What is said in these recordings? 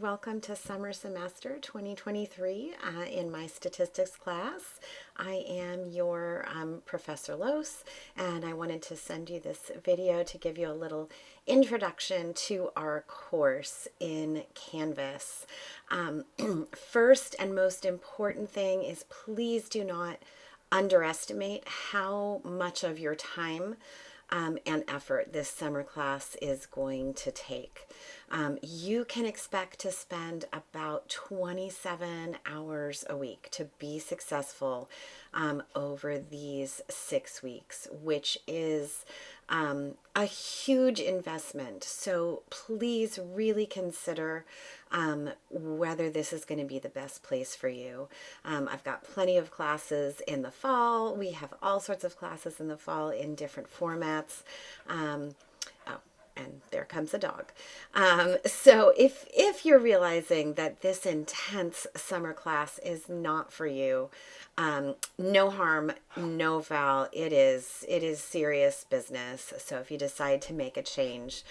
Welcome to summer semester 2023 in my statistics class. I am your Professor Los, and I wanted to send you this video to give you a little introduction to our course in Canvas. First and most important thing is please do not underestimate how much of your time and effort this summer class is going to take. You can expect to spend about 27 hours a week to be successful over these 6 weeks, which is a huge investment. So please really consider whether this is going to be the best place for you. I've got plenty of classes in the fall. We have all sorts of classes in the fall in different formats. And there comes a dog. So if you're realizing that this intense summer class is not for you, no harm, no foul. It is serious business. So if you decide to make a change,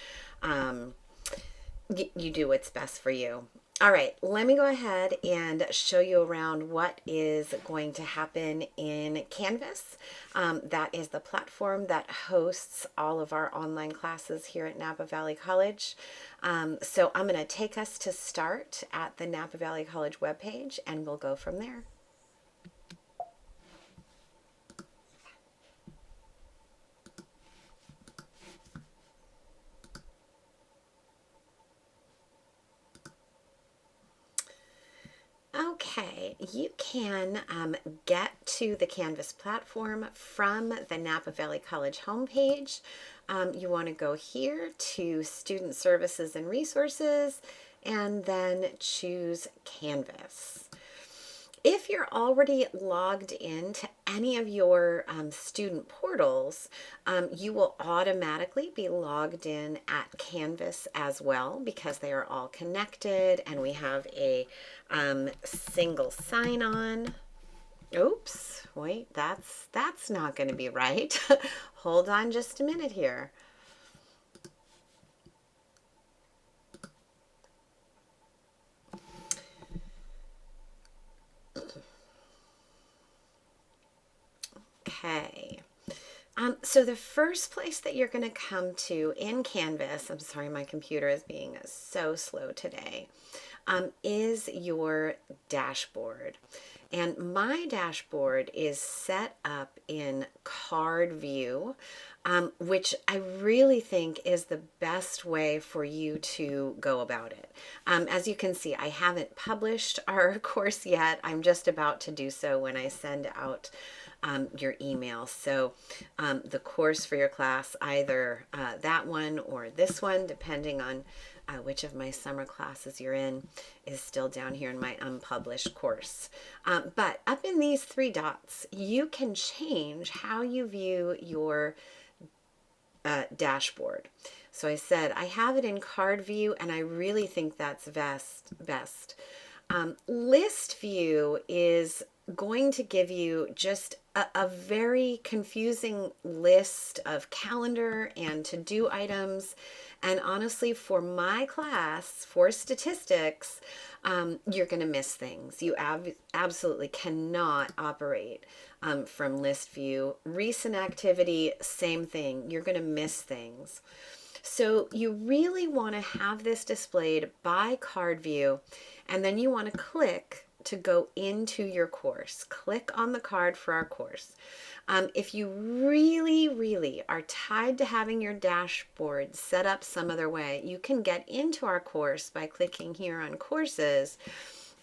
you do what's best for you. All right, let me go ahead and show you around what is going to happen in Canvas. That is the platform that hosts all of our online classes here at Napa Valley College. So I'm going to take us to start at the Napa Valley College webpage, and we'll go from there. Okay, you can get to the Canvas platform from the Napa Valley College homepage. You want to go here to Student Services and Resources and then choose Canvas. If you're already logged into any of your student portals, you will automatically be logged in at Canvas as well because they are all connected and we have a single sign-on. Oops, wait, that's not going to be right. Hold on just a minute here. Okay. So the first place that you're going to come to in Canvas, I'm sorry, my computer is being so slow today, is your dashboard. And my dashboard is set up in card view, which I really think is the best way for you to go about it. As you can see, I haven't published our course yet. I'm just about to do so when I send out your email. So the course for your class, either that one or this one, depending on which of my summer classes you're in, is still down here in my unpublished course. But up in these three dots, you can change how you view your dashboard. So I said I have it in card view, and I really think that's best. List view is going to give you just a very confusing list of calendar and to-do items. And honestly, for my class, for statistics, you're going to miss things. You absolutely cannot operate from list view. Recent activity, same thing. You're going to miss things. So you really want to have this displayed by card view, and then you want to click to go into your course. Click on the card for our course. If you really are tied to having your dashboard set up some other way, you can get into our course by clicking here on courses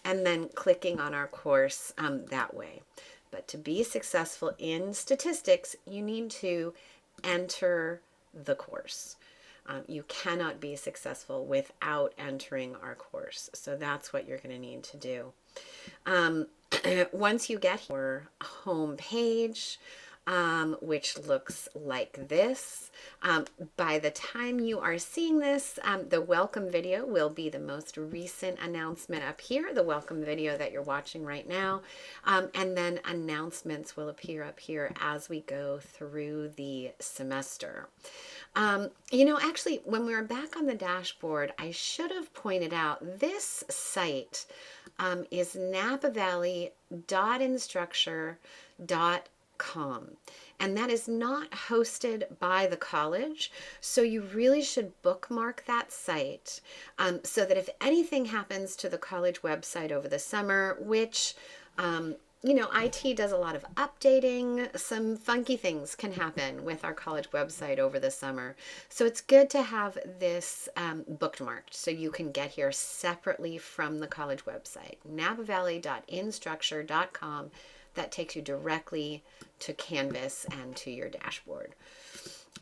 and then clicking on our course that way. But to be successful in statistics, you need to enter the course. You cannot be successful without entering our course. So that's what you're going to need to do. Once you get your home page, which looks like this, by the time you are seeing this, the welcome video will be the most recent announcement up here, the welcome video that you're watching right now, and then announcements will appear up here as we go through the semester. Actually, when we were back on the dashboard, I should have pointed out this site is napavalley.instructure.com. And that is not hosted by the college. So you really should bookmark that site so that if anything happens to the college website over the summer, which IT does a lot of updating. Some funky things can happen with our college website over the summer. So it's good to have this bookmarked so you can get here separately from the college website. napavalley.instructure.com. That takes you directly to Canvas and to your dashboard.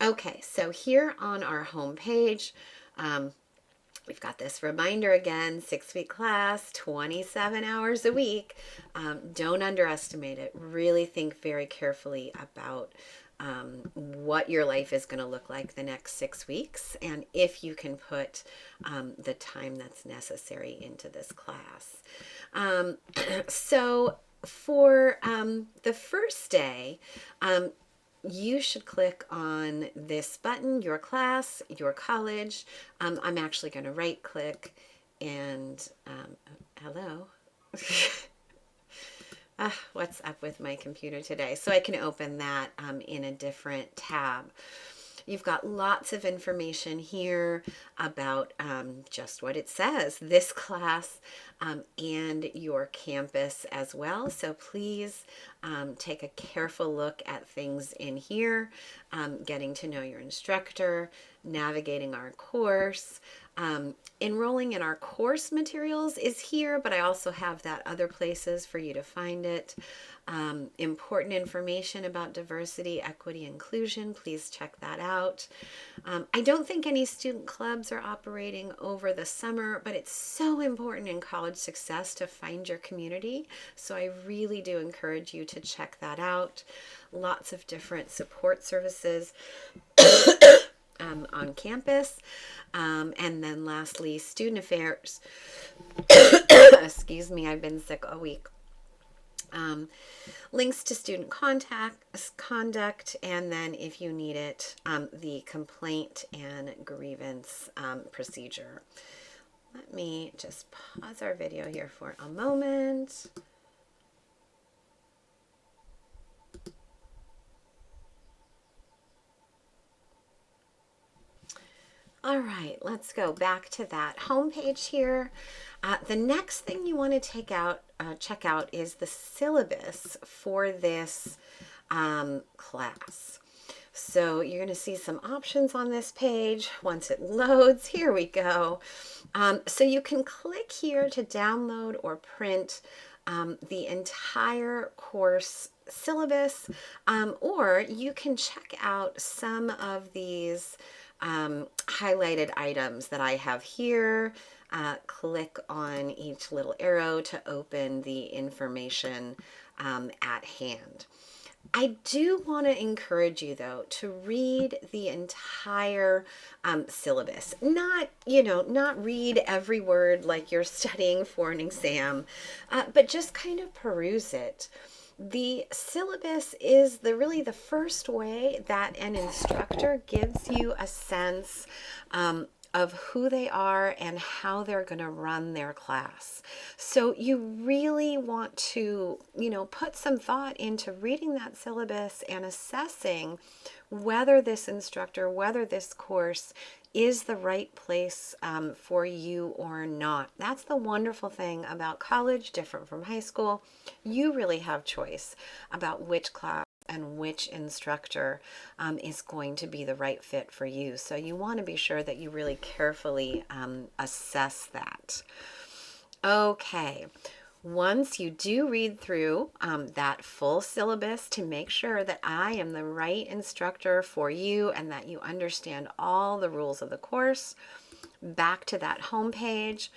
Okay, so here on our home page, we've got this reminder again, 6-week class, 27 hours a week. Don't underestimate it. Really think very carefully about what your life is going to look like the next 6 weeks, and if you can put the time that's necessary into this class. So for the first day, you should click on this button, your class, your college. I'm actually going to right click and hello. What's up with my computer today? So I can open that in a different tab. You've got lots of information here about just what it says, this class and your campus as well. So please take a careful look at things in here, getting to know your instructor, navigating our course. Enrolling in our course materials is here, but I also have that other places for you to find it. Important information about diversity, equity, inclusion. Please check that out. I don't think any student clubs are operating over the summer, but it's so important in college success to find your community. So I really do encourage you to check that out. Lots of different support services on campus. And then lastly, student affairs. Excuse me, I've been sick all week. Links to student conduct, and then if you need it, the complaint and grievance procedure. Let me just pause our video here for a moment. All right, let's go back to that homepage here. The next thing you want to check out is the syllabus for this class. So you're going to see some options on this page. Once it loads, here we go. So you can click here to download or print the entire course syllabus, or you can check out some of these highlighted items that I have here. Click on each little arrow to open the information at hand. I do want to encourage you, though, to read the entire syllabus. Not read every word like you're studying for an exam, but just kind of peruse it. The syllabus is really the first way that an instructor gives you a sense of who they are and how they're going to run their class. So you really want to, put some thought into reading that syllabus and assessing whether this instructor, whether this course is the right place for you or not. That's the wonderful thing about college, different from high school. You really have choice about which class and which instructor is going to be the right fit for you. So you want to be sure that you really carefully assess that. Okay. Once you do read through that full syllabus to make sure that I am the right instructor for you and that you understand all the rules of the course, back to that home page.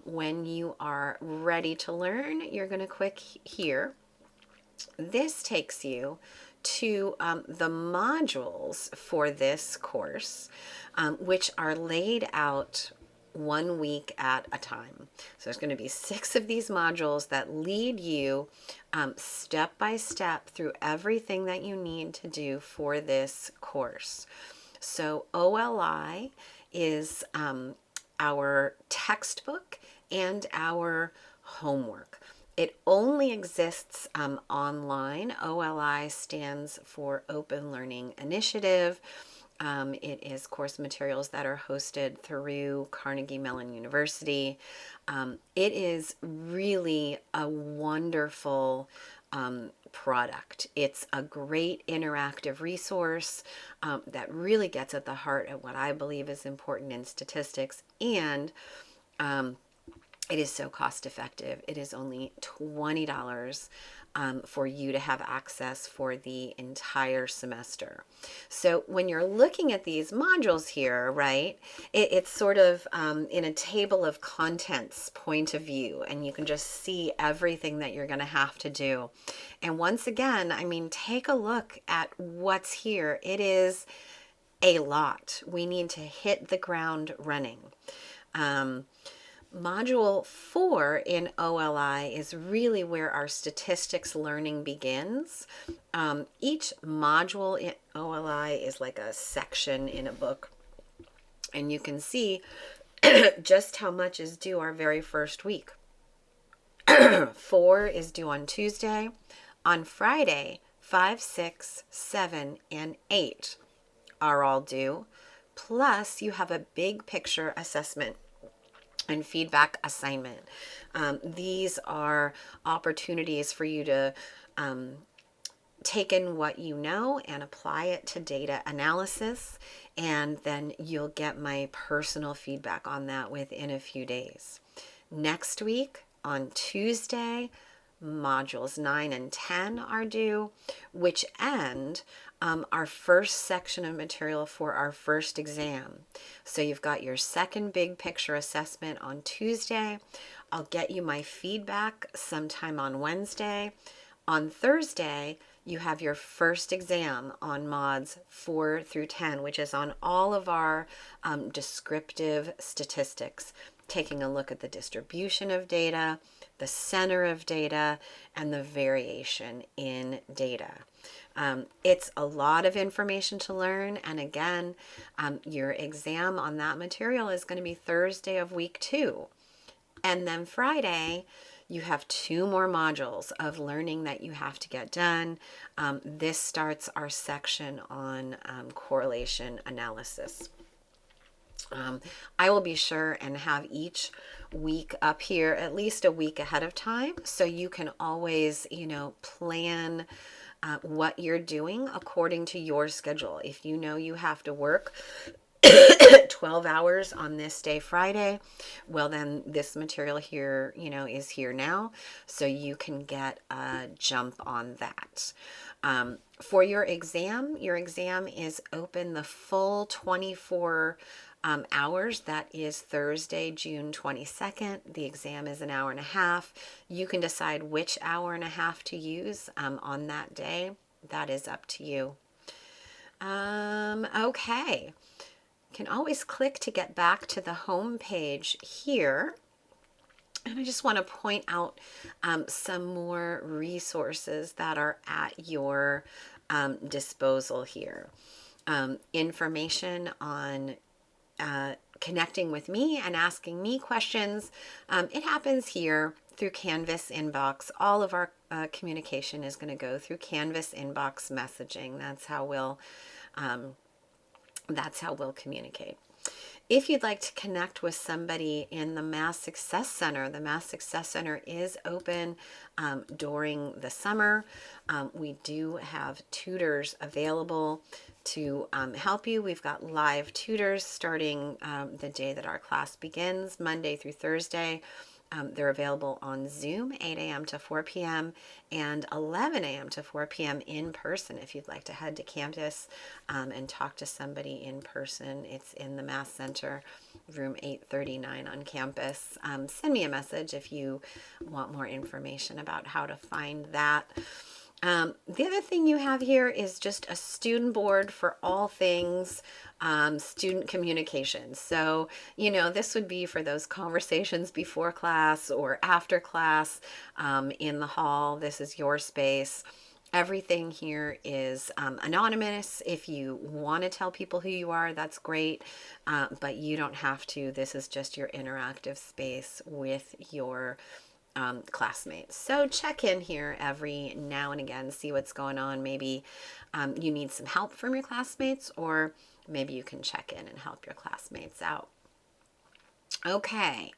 When you are ready to learn, you're going to click here. This takes you to the modules for this course, which are laid out 1 week at a time. So there's going to be 6 of these modules that lead you step by step through everything that you need to do for this course. So OLI is our textbook and our homework. It only exists online. OLI stands for Open Learning Initiative. It is course materials that are hosted through Carnegie Mellon University. It is really a wonderful product. It's a great interactive resource that really gets at the heart of what I believe is important in statistics, and it is so cost effective. It is only $20 for you to have access for the entire semester. So when you're looking at these modules here, right, it's sort of in a table of contents point of view, and you can just see everything that you're going to have to do. And once again, I mean, take a look at what's here. It is a lot. We need to hit the ground running. Module 4 in OLI is really where our statistics learning begins. Each module in OLI is like a section in a book, and you can see just how much is due our very first week. 4 is due on Tuesday. On Friday, 5, 6, 7, and 8 are all due. Plus, you have a big picture assessment and feedback assignment. These are opportunities for you to take in what you know and apply it to data analysis, and then you'll get my personal feedback on that within a few days. Next week, on Tuesday, modules 9 and 10 are due, which end our first section of material for our first exam. So you've got your second big picture assessment on Tuesday. I'll get you my feedback sometime on Wednesday. On Thursday, you have your first exam on mods 4 through 10, which is on all of our descriptive statistics, taking a look at the distribution of data, the center of data, and the variation in data. It's a lot of information to learn, and again, your exam on that material is going to be Thursday of week 2. And then Friday, you have 2 more modules of learning that you have to get done. This starts our section on correlation analysis. I will be sure and have each week up here at least a week ahead of time, so you can always, plan what you're doing according to your schedule. If you know you have to work 12 hours on this day, Friday, well, then this material here, is here now, so you can get a jump on that. For your exam is open the full 24 hours. That is Thursday, June 22nd. The exam is an hour and a half. You can decide which hour and a half to use on that day. That is up to you. Okay. You can always click to get back to the home page here. And I just want to point out some more resources that are at your disposal here. Information on connecting with me and asking me questions. It happens here through Canvas inbox. All of our communication is going to go through Canvas inbox messaging. That's how we'll communicate. If you'd like to connect with somebody in the Math Success Center, the Math Success Center is open during the summer. We do have tutors available to help you. We've got live tutors starting the day that our class begins, Monday through Thursday. They're available on Zoom, 8 a.m. to 4 p.m. and 11 a.m. to 4 p.m. in person. If you'd like to head to campus and talk to somebody in person, it's in the Math Center, room 839 on campus. Send me a message if you want more information about how to find that. The other thing you have here is just a student board for all things student communication. So, this would be for those conversations before class or after class in the hall. This is your space. Everything here is anonymous. If you want to tell people who you are, that's great, but you don't have to. This is just your interactive space with your classmates. So check in here every now and again, see what's going on. Maybe you need some help from your classmates, or maybe you can check in and help your classmates out. Okay.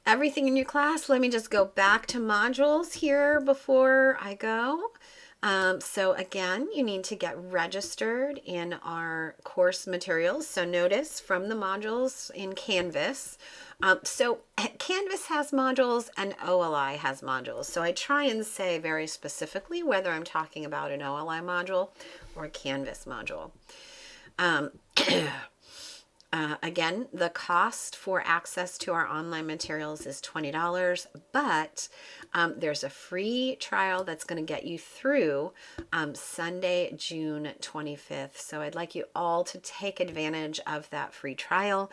Everything in your class. Let me just go back to modules here before I go. So again, you need to get registered in our course materials. So notice from the modules in Canvas. So Canvas has modules and OLI has modules. So I try and say very specifically whether I'm talking about an OLI module or a Canvas module. Again, the cost for access to our online materials is $20, but there's a free trial that's going to get you through Sunday, June 25th. So I'd like you all to take advantage of that free trial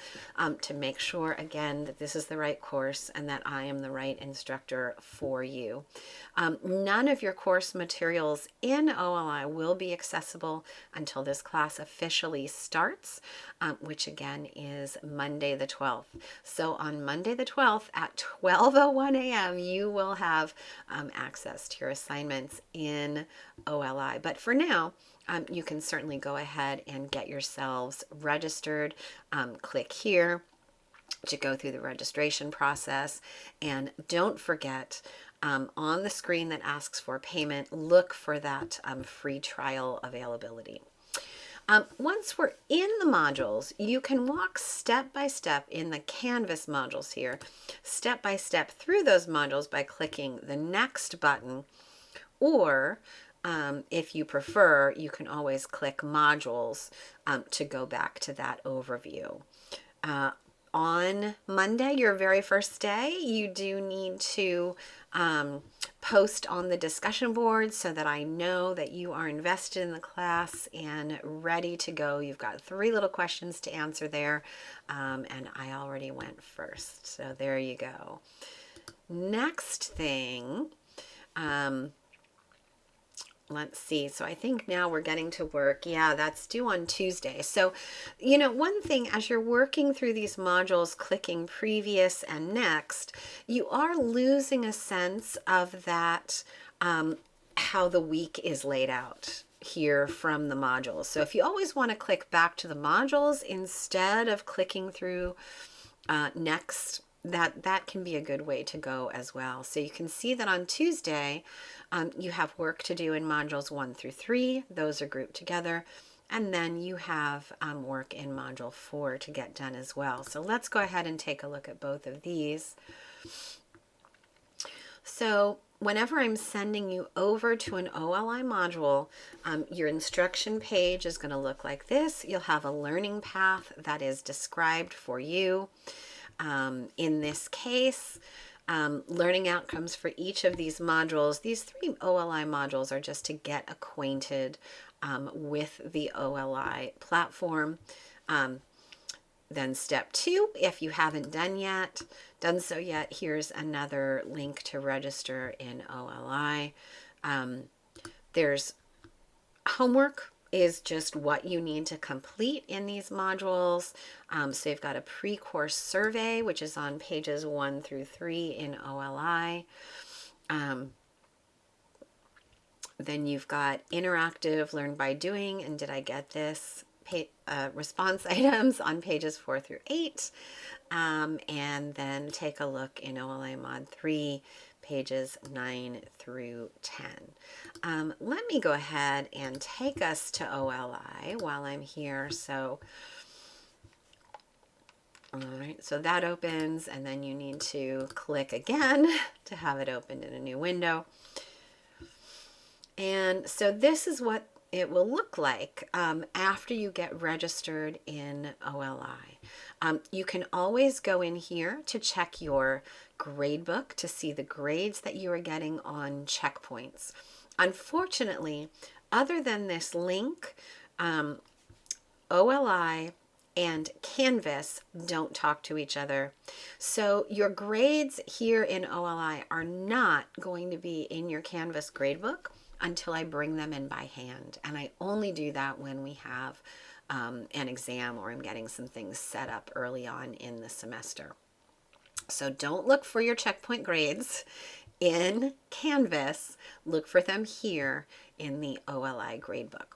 to make sure, again, that this is the right course and that I am the right instructor for you. None of your course materials in OLI will be accessible until this class officially starts, which again is Monday the 12th. So on Monday the 12th at 12:01 a.m. you will have access to your assignments in OLI. But for now, you can certainly go ahead and get yourselves registered. Click here to go through the registration process. And don't forget, on the screen that asks for payment, look for that free trial availability. Once we're in the modules, you can walk step by step in the Canvas modules here, step by step through those modules by clicking the next button, or if you prefer, you can always click modules to go back to that overview. On Monday, your very first day, you do need to post on the discussion board so that I know that you are invested in the class and ready to go. You've got 3 little questions to answer there, and I already went first. So there you go. Next thing, let's see. So I think now we're getting to work. Yeah, that's due on Tuesday. So, one thing as you're working through these modules, clicking previous and next, you are losing a sense of that, how the week is laid out here from the modules. So if you always want to click back to the modules instead of clicking through next, that can be a good way to go as well. So you can see that on Tuesday, you have work to do in modules 1 through 3. Those are grouped together. And then you have work in module 4 to get done as well. So let's go ahead and take a look at both of these. So whenever I'm sending you over to an OLI module, your instruction page is going to look like this. You'll have a learning path that is described for you. In this case, learning outcomes for each of these modules. These 3 OLI modules are just to get acquainted with the OLI platform. Then step 2, if you haven't done so yet, here's another link to register in OLI. There's homework is just what you need to complete in these modules. So you've got a pre-course survey, which is on pages 1 through 3 in OLI. Then you've got interactive learn by doing and did I get this response items on pages 4 through 8. And then take a look in OLI Mod 3, pages 9 through 10. Let me go ahead and take us to OLI while I'm here. So, all right, so that opens, and then you need to click again to have it opened in a new window. And so this is what it will look like after you get registered in OLI. You can always go in here to check your gradebook to see the grades that you are getting on checkpoints. Unfortunately, other than this link, OLI and Canvas don't talk to each other. So your grades here in OLI are not going to be in your Canvas gradebook. until I bring them in by hand. And I only do that when we have an exam or I'm getting some things set up early on in the semester. So don't look for your checkpoint grades in Canvas. Look for them here in the OLI gradebook.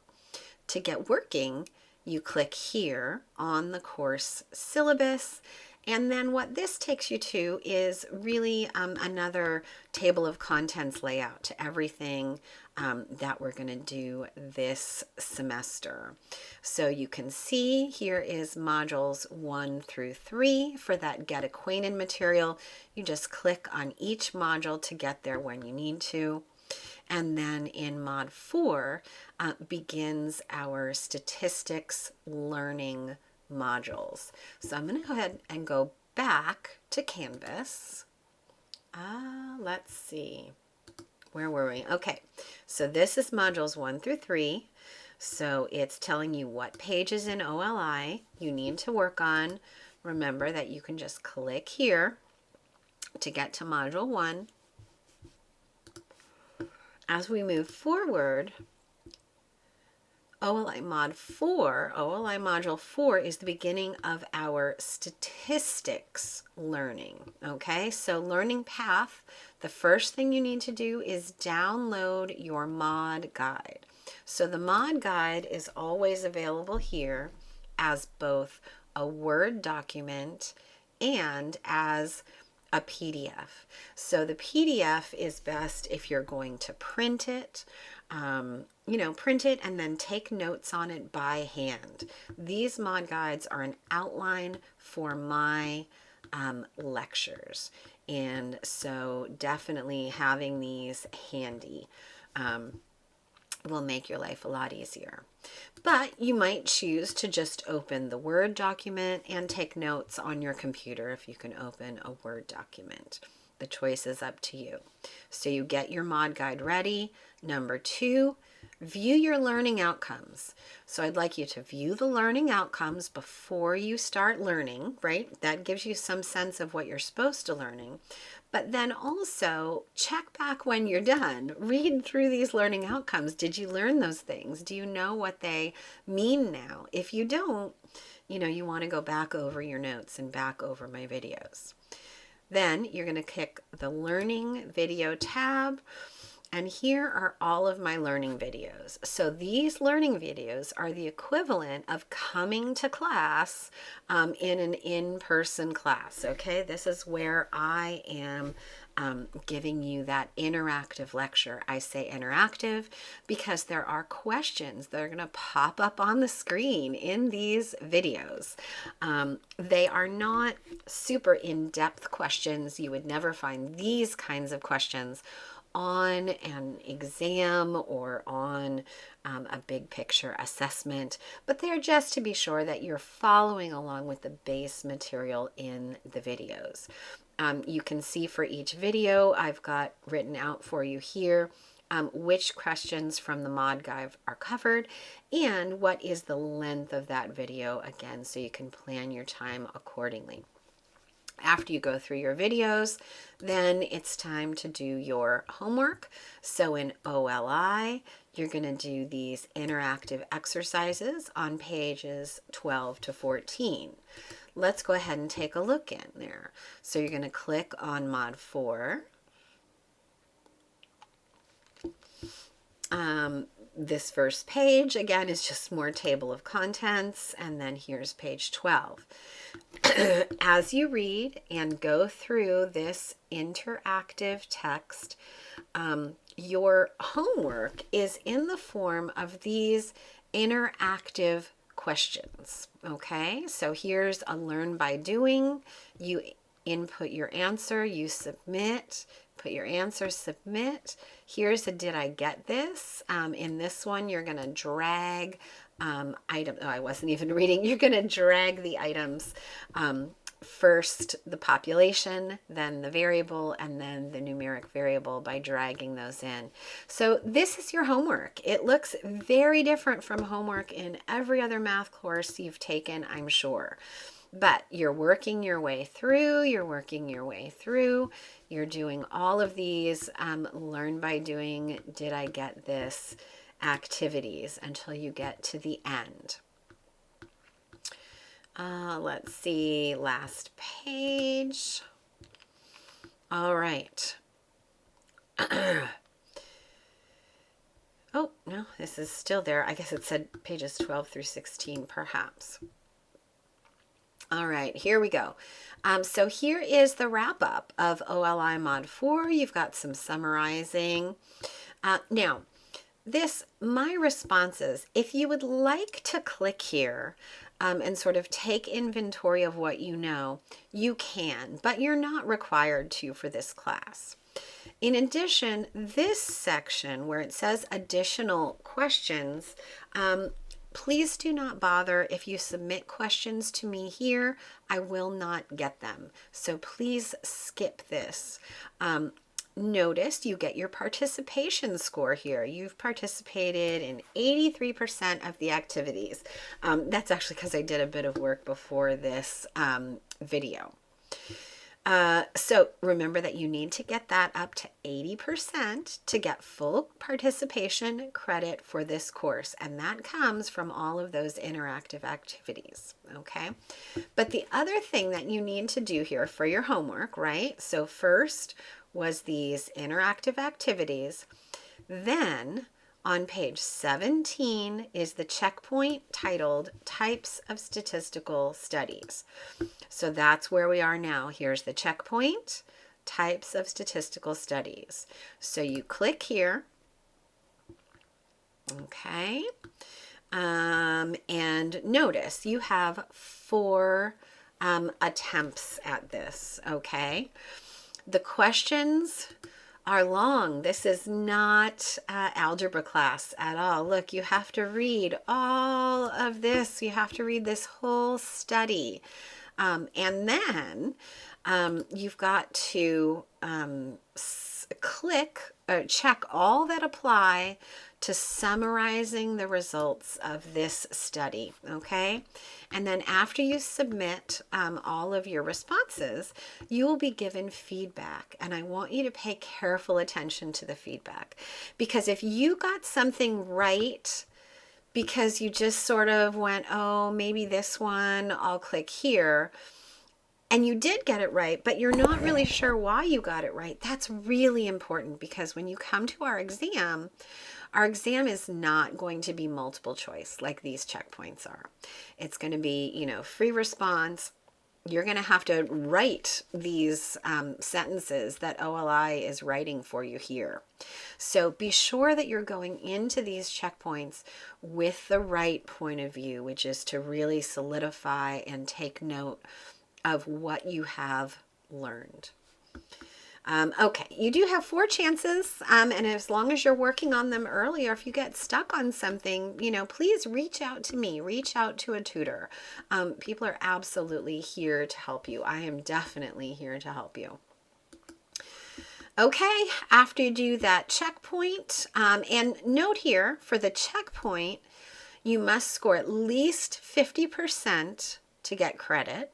To get working, you click here on the course syllabus. And then what this takes you to is really another table of contents layout to everything that we're going to do this semester. So you can see here is modules 1 through 3 for that Get Acquainted material. You just click on each module to get there when you need to. And then in Mod 4 begins our statistics learning modules. So I'm going to go ahead and go back to Canvas. Let's see. Where were we? Okay, so this is modules 1 through 3. So it's telling you what pages in OLI you need to work on. Remember that you can just click here to get to module 1. As we move forward, OLI Mod 4, OLI Module 4 is the beginning of our statistics learning, okay? So learning path, the first thing you need to do is download your mod guide. So the mod guide is always available here as both a Word document and as a PDF. So the PDF is best if you're going to print it, print it and then take notes on it by hand. These mod guides are an outline for my lectures. And so definitely having these handy will make your life a lot easier. But you might choose to just open the Word document and take notes on your computer if you can open a Word document. The choice is up to you. So you get your mod guide ready. Number 2, view your learning outcomes. So I'd like you to view the learning outcomes before you start learning, right? That gives you some sense of what you're supposed to learning. But then also check back when you're done. Read through these learning outcomes. Did you learn those things? Do you know what they mean now? If you don't, you want to go back over your notes and back over my videos. Then you're going to click the Learning Video tab. And here are all of my learning videos. So these learning videos are the equivalent of coming to class in an in-person class, okay? This is where I am giving you that interactive lecture. I say interactive because there are questions that are going to pop up on the screen in these videos. They are not super in-depth questions. You would never find these kinds of questions on an exam or on a big picture assessment, but they're just to be sure that you're following along with the base material in the videos. You can see for each video I've got written out for you here which questions from the mod guide are covered and what is the length of that video, again, so you can plan your time accordingly. After you go through your videos, then it's time to do your homework. So in OLI, you're going to do these interactive exercises on pages 12 to 14. Let's go ahead and take a look in there. So you're going to click on Mod 4. This first page, again, is just more table of contents, and then here's page 12. As you read and go through this interactive text, your homework is in the form of these interactive questions, okay? So here's a learn by doing. You input your answer, you submit, put your answer, submit. Here's a did I get this? In this one, you're going to drag item. Oh, I wasn't even reading. You're going to drag the items. First the population, then the variable, and then the numeric variable by dragging those in. So this is your homework. It looks very different from homework in every other math course you've taken, I'm sure. But you're working your way through, you're doing all of these learn by doing, did I get this activities until you get to the end. Let's see, last page. All right. Oh, no, this is still there. I guess it said pages 12 through 16, perhaps. All right, here we go. So here is the wrap up of OLI Mod 4. You've got some summarizing. Now, my responses, if you would like to click here and sort of take inventory of what you know, you can, but you're not required to for this class. In addition, this section where it says additional questions, please do not bother. If you submit questions to me here, I will not get them. So please skip this. Notice you get your participation score here. You've participated in 83% of the activities. That's actually because I did a bit of work before this video. So remember that you need to get that up to 80% to get full participation credit for this course. And that comes from all of those interactive activities. Okay. But the other thing that you need to do here for your homework, right? So first was these interactive activities. Then on page 17 is the checkpoint titled Types of Statistical Studies. So that's where we are now. Here's the checkpoint, Types of Statistical Studies. So you click here. Okay. And notice you have 4 attempts at this. Okay. The questions are long. This is not algebra class at all. Look, you have to read all of this. You have to read this whole study. And then you've got to check all that apply to summarizing the results of this study, okay? And then after you submit all of your responses, you will be given feedback. And I want you to pay careful attention to the feedback. Because if you got something right because you just sort of went, oh, maybe this one, I'll click here, and you did get it right, but you're not really sure why you got it right, that's really important, because when you come to our exam is not going to be multiple choice like these checkpoints are. It's going to be, free response. You're going to have to write these sentences that OLI is writing for you here. So be sure that you're going into these checkpoints with the right point of view, which is to really solidify and take note of what you have learned. Okay, you do have 4 chances, and as long as you're working on them early, or if you get stuck on something, please reach out to me, reach out to a tutor. People are absolutely here to help you. I am definitely here to help you. Okay, after you do that checkpoint, and note here, for the checkpoint, you must score at least 50% to get credit.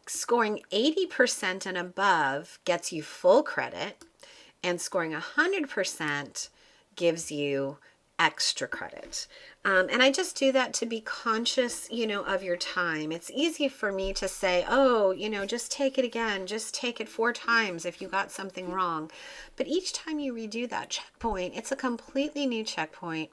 Scoring 80% and above gets you full credit, and scoring 100% gives you extra credit. And I just do that to be conscious, of your time. It's easy for me to say, oh, just take it again, just take it 4 times if you got something wrong. But each time you redo that checkpoint, it's a completely new checkpoint.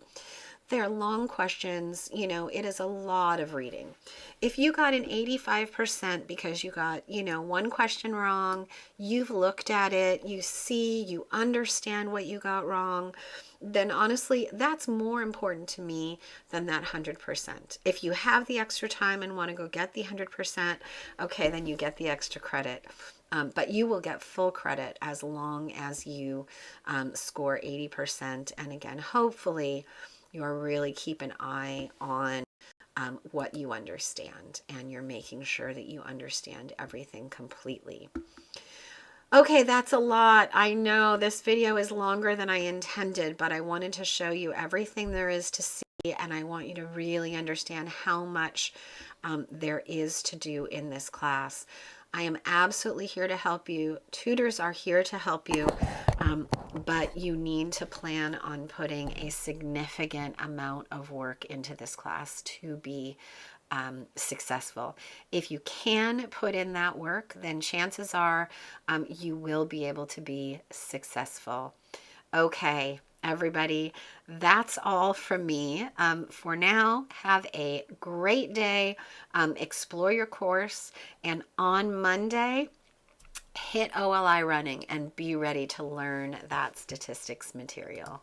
They're long questions, it is a lot of reading. If you got an 85% because you got, 1 question wrong, you've looked at it, you understand what you got wrong, then honestly, that's more important to me than that 100%. If you have the extra time and want to go get the 100%, okay, then you get the extra credit. But you will get full credit as long as you score 80%. And again, hopefully, you're really keep an eye on what you understand, and you're making sure that you understand everything completely. Okay, that's a lot. I know this video is longer than I intended, but I wanted to show you everything there is to see and I want you to really understand how much there is to do in this class. I am absolutely here to help you. Tutors are here to help you, but you need to plan on putting a significant amount of work into this class to be successful. If you can put in that work, then chances are you will be able to be successful. Okay, everybody, that's all from me. For now, have a great day. Explore your course, and on Monday, hit OLI running and be ready to learn that statistics material.